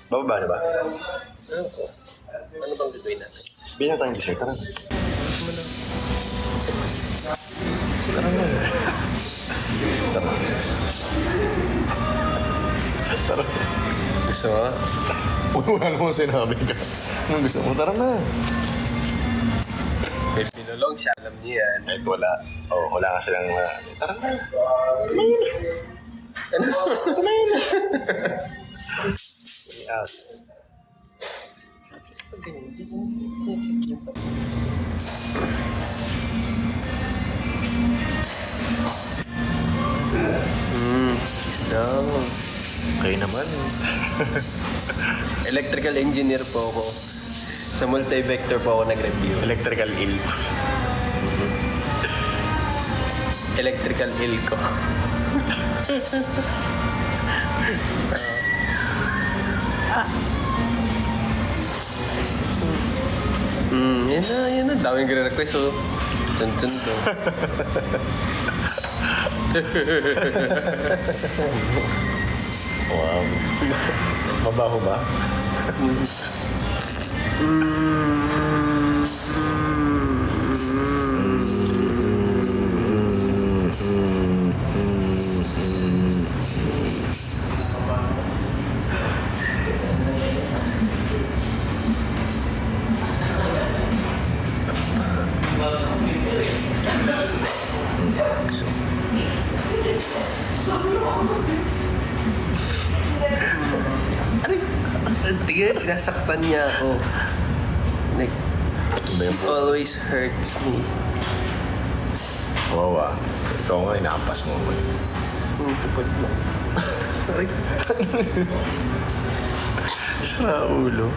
Bababa na ba? Ano ko? Ano bang gagawin natin? Bigyan tayong dessert. Tara na. Tara na. Tara. Tara. Gusto mo? Wala namang sinabi ka. Anong gusto mo? Tara na. May pinulong siya, alam niya yan. Kahit wala. Oh, wala ka silang tara na. Ano? Way out. Isdaw. Kayo naman. Electrical engineer po ako. Sa multi-vector po ako nag-review. Electrical ill. Electrical ill ko. Yan na. Daming gre-request, oh. Tun-tun to. Wow. Mabaho ba? Tingnan, sinasaktan niya ako. Like, it always hurts me. Wow, ah. Ito nga, inaampas mo ako. Tupad lang. Sara ulo.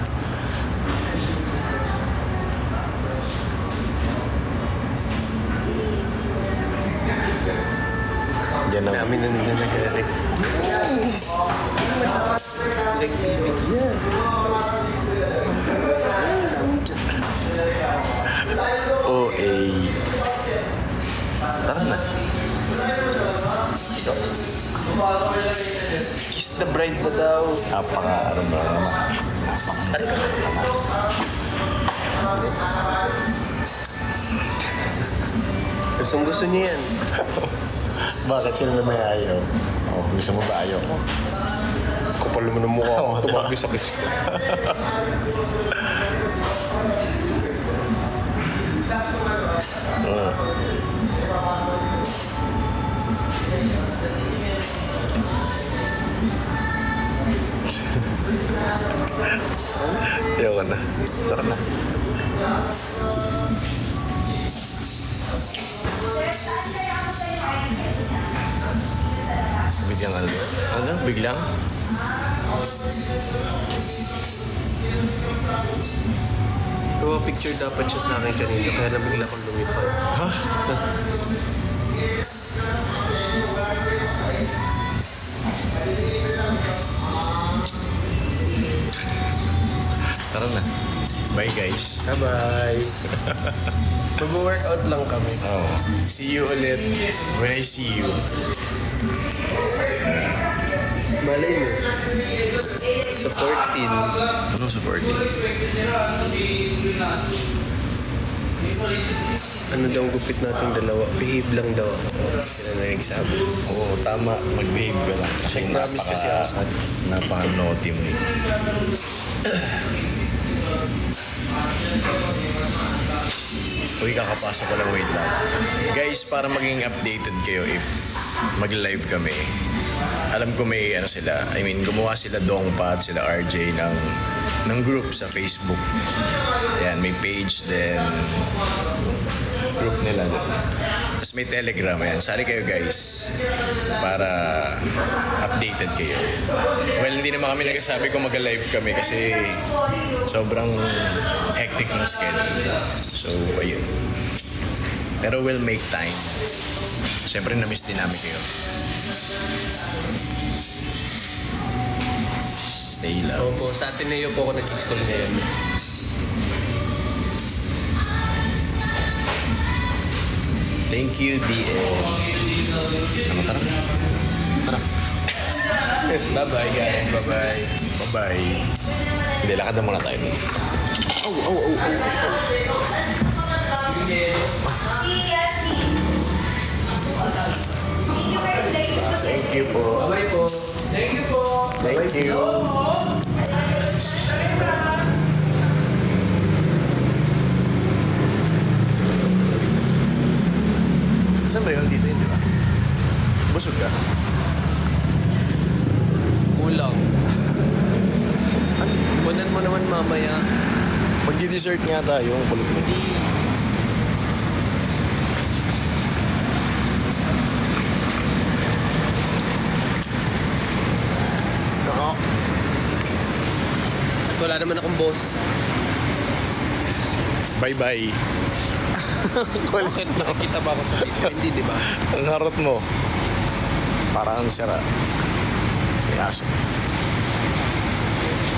Yan ang... Dami na nila nag-react. Nagbibigyan. OA. Tara na. Kiss the bride ba daw? Ano ba naman? Gustong gusto niya yan. Bakit sino may ayaw? Oh, gusto mo ba ayaw mo? Kapal mo ng mukha Oo, ako. Tumagi sa kiss ko. Ayaw ka na. Tara na. Biglang ano? Ano? Biglang? Gawa picture dapat siya sa akin kanina. Kaya lang bigla kong lumipad. Ha? Tara na. Bye guys. Bye-bye. Mag-workout lang kami. Oh. See you ulit when I see you. Malay mo. Sa 14. Ano sa 14? Ano daw ang gupit natin dalawa? Behave lang daw ako. Sila na nagsabi. Oo, tama. Mag-behave ka lang. Kasi Nag-promise kasi ako sa napaka-naughty mo eh. Uy, kakapasok ko lang. Wait lang. Guys, para maging updated kayo if mag-live kami, alam ko may ano sila, I mean, gumawa sila Dongpa at sila RJ ng group sa Facebook. Yan, may page din. Group nila din. Tapos may Telegram, yan. Sali kayo guys para updated kayo. Well, hindi naman kami nagsasabi kung mag-live kami kasi sobrang hectic ng schedule. So, ayun. Pero we'll make time. Siyempre, na-miss din namin kayo. Stay lang. Opo, sa Ateneo po ako nag-school ngayon. Thank you, DL. Ano, tara. Tara. Bye-bye guys. Bye-bye. Bye-bye. Hindi, lakad na muna tayo dito. Thank you po. Bye po. Thank you po. Thank you. Saan ba yun? Dito yun, di ba? Busog ka? Kulang. Kunan mo naman mamaya. Mag-dessert nga tayo, yung kulit mo. Oo. At wala naman akong boses. Bye-bye. Bakit nakikita ba ako sa video? Hindi, di ba? Ang harot mo. Parang ang sira. May aso.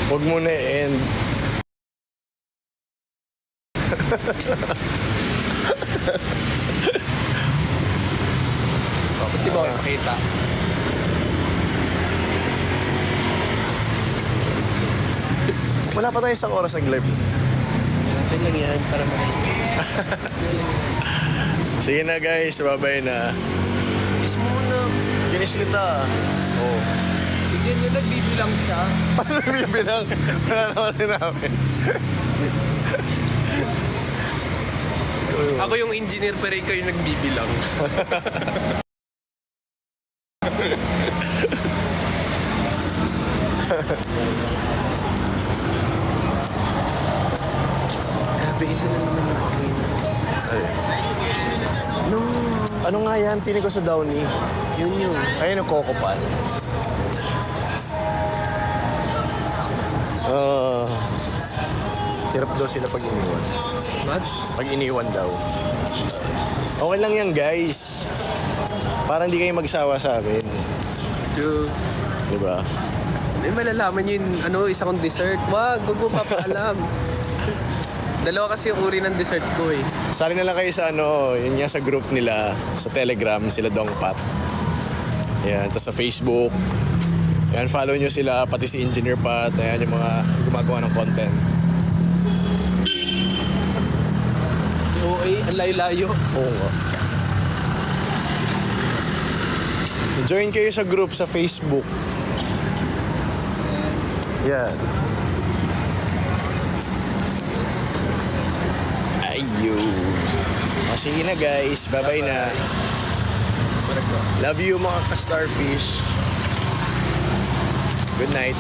Huwag mo na end. Ba't di ba ako makita? Wala pa tayo isang oras nag-live. Okay lang yan, para makita. Sige na guys, babay na. Kiss mo muna. Kinis kita. Oh. Tignan nyo, nagbibilang siya. Paano bibilang? Wala naman sinabi. Ako yung engineer, pero ikaw yung nagbibilang. Grabe, ito na naman nakakita. Ano nga yan? Pinig ko sa Downy. Yun. Ayun ang Coco Pan. Hirap daw sila pag iniwan. What? Pag iniwan daw. Okay lang yan guys. Parang hindi kayo magsawa sa amin. True. Diba? May malalaman yun, isa kong dessert. Wag mo papaalam. Dalawa kasi yung uri ng dessert ko eh. Sali na lang kayo sa yun nga sa group nila, sa Telegram, sila Dongpat. Yan, tapos sa Facebook. Yan, follow nyo sila, pati si Engineer Pat. Ayan, yung mga gumagawa ng content. OA, ang layo-layo. Oo nga. Join kayo sa group sa Facebook. Yan. Ayun. O, sige na guys. Bye-bye na. Love you mga ka-starfish. Good night.